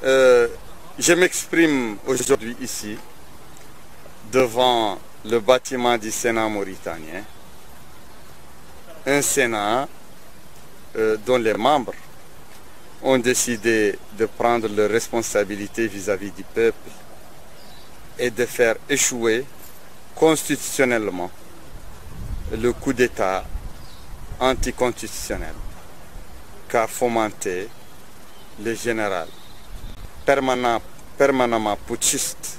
Je m'exprime aujourd'hui ici devant le bâtiment du Sénat mauritanien, un Sénat dont les membres ont décidé de prendre leurs responsabilités vis-à-vis du peuple et de faire échouer constitutionnellement le coup d'État anticonstitutionnel qu'a fomenté le général permanemment putschiste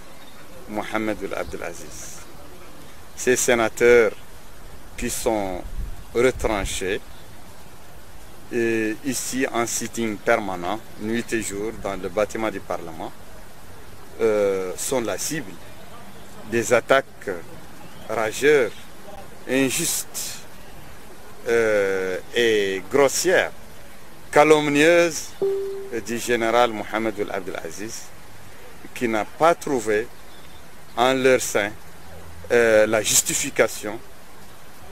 Mohamed Abdelaziz. Ces sénateurs qui sont retranchés ici en sitting permanent, nuit et jour, dans le bâtiment du Parlement, sont la cible des attaques rageuses, injustes et grossières, calomnieuses du général Mohamed Abdelaziz, qui n'a pas trouvé en leur sein la justification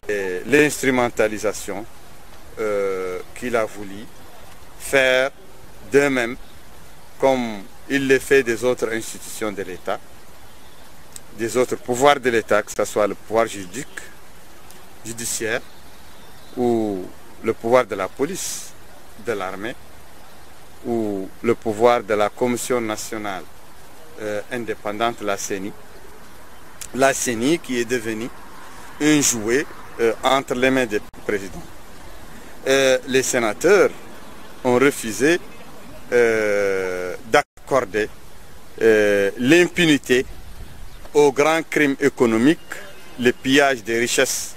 et l'instrumentalisation qu'il a voulu faire d'eux-mêmes, comme il le fait des autres institutions de l'État, des autres pouvoirs de l'État, que ce soit le pouvoir judiciaire ou le pouvoir de la police, de l'armée, ou le pouvoir de la Commission nationale indépendante, la CENI. La CENI qui est devenue un jouet entre les mains des présidents. Les sénateurs ont refusé d'accorder l'impunité aux grands crimes économiques, le pillage des richesses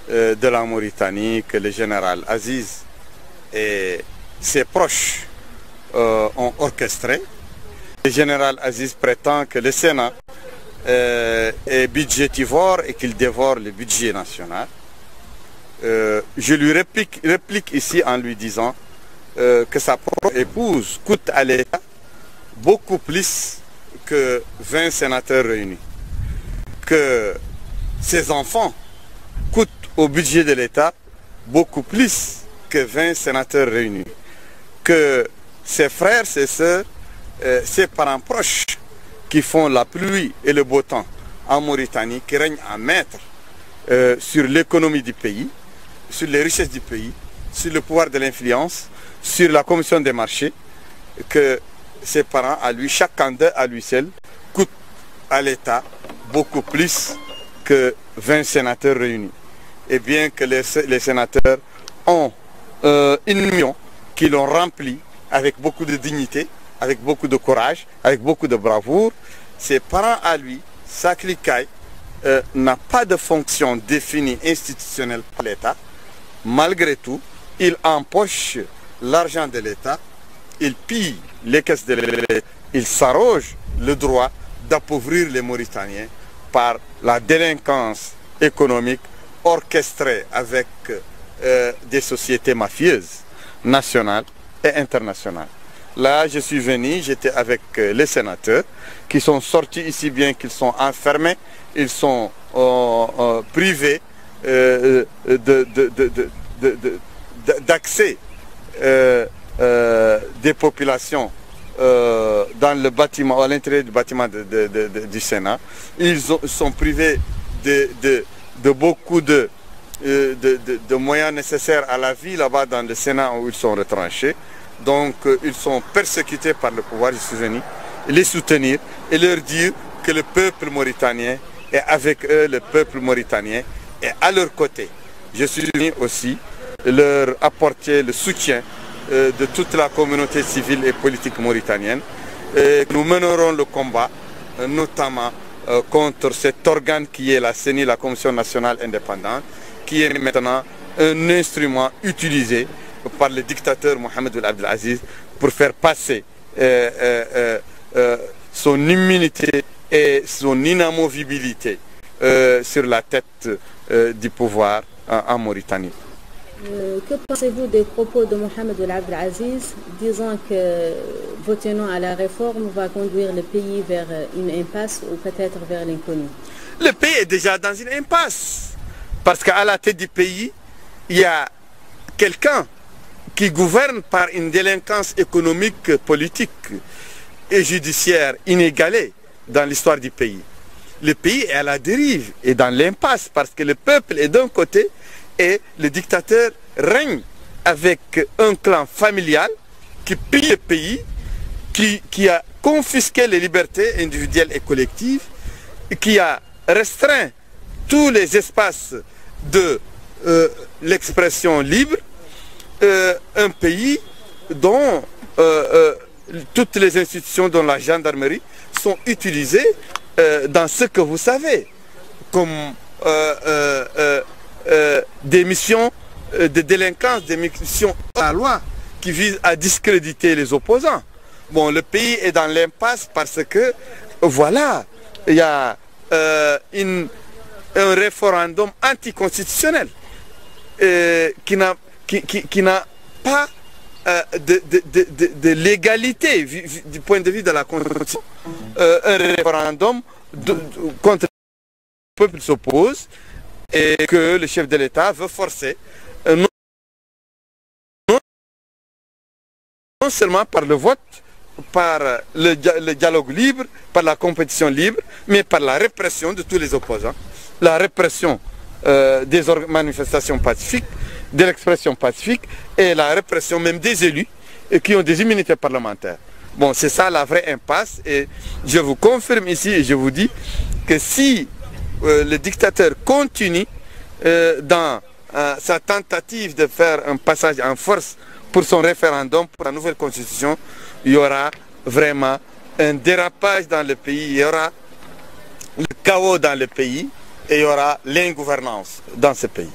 de la Mauritanie que le général Aziz et ses proches ont orchestré. Le général Aziz prétend que le Sénat est budgétivore et qu'il dévore le budget national. Je lui réplique ici en lui disant que sa propre épouse coûte à l'État beaucoup plus que 20 sénateurs réunis, que ses enfants coûtent au budget de l'État beaucoup plus que 20 sénateurs réunis, que ses frères, ses sœurs, ses parents proches qui font la pluie et le beau temps en Mauritanie, qui règnent en maître sur l'économie du pays, sur les richesses du pays, sur le pouvoir de l'influence, sur la commission des marchés, que ses parents à lui, chacun d'eux à lui seul, coûtent à l'État beaucoup plus que 20 sénateurs réunis. Et bien que les sénateurs ont une mission qui l'ont remplie avec beaucoup de dignité, avec beaucoup de courage, avec beaucoup de bravoure, ses parents à lui, sa cliquaille, n'a pas de fonction définie institutionnelle par l'État. Malgré tout, il empoche l'argent de l'État, il pille les caisses de l'État, il s'arroge le droit d'appauvrir les Mauritaniens par la délinquance économique orchestrée avec des sociétés mafieuses nationales et internationales. Là, je suis venu, j'étais avec les sénateurs qui sont sortis ici, bien qu'ils sont enfermés, ils sont privés d'accès des populations dans le bâtiment, à l'intérieur du bâtiment du Sénat. Ils sont privés de beaucoup de moyens nécessaires à la vie là-bas dans le Sénat où ils sont retranchés. Donc ils sont persécutés par le pouvoir. Je suis venu les soutenir et leur dire que le peuple mauritanien est avec eux, le peuple mauritanien est à leur côté. Je suis venu aussi leur apporter le soutien de toute la communauté civile et politique mauritanienne. Nous mènerons le combat, notamment contre cet organe qui est la CENI, la Commission nationale indépendante, qui est maintenant un instrument utilisé par le dictateur Mohamed Abdelaziz pour faire passer son immunité et son inamovibilité sur la tête du pouvoir en Mauritanie. Que pensez-vous des propos de Mohamed Abdelaziz disant que voter non à la réforme va conduire le pays vers une impasse ou peut-être vers l'inconnu? Le pays est déjà dans une impasse parce qu'à la tête du pays, il y a quelqu'un qui gouverne par une délinquance économique politique et judiciaire inégalée dans l'histoire du pays. Le pays est à la dérive et dans l'impasse parce que le peuple est d'un côté et le dictateur règne avec un clan familial qui pille le pays, qui a confisqué les libertés individuelles et collectives, qui a restreint tous les espaces de l'expression libre, un pays dont toutes les institutions, dont la gendarmerie, sont utilisées dans ce que vous savez, comme des missions de délinquance, des missions à la loi qui visent à discréditer les opposants. Bon, le pays est dans l'impasse parce que, voilà, il y a un référendum anticonstitutionnel qui n'a pas de légalité du point de vue de la Constitution. Un référendum contre le peuple s'oppose et que le chef de l'État veut forcer, non seulement par le vote, par le dialogue libre, par la compétition libre, mais par la répression de tous les opposants, la répression des manifestations pacifiques, de l'expression pacifique et la répression même des élus qui ont des immunités parlementaires. Bon, c'est ça la vraie impasse et je vous confirme ici et je vous dis que si le dictateur continue dans sa tentative de faire un passage en force pour son référendum, pour la nouvelle constitution, il y aura vraiment un dérapage dans le pays, il y aura le chaos dans le pays et il y aura l'ingouvernance dans ce pays.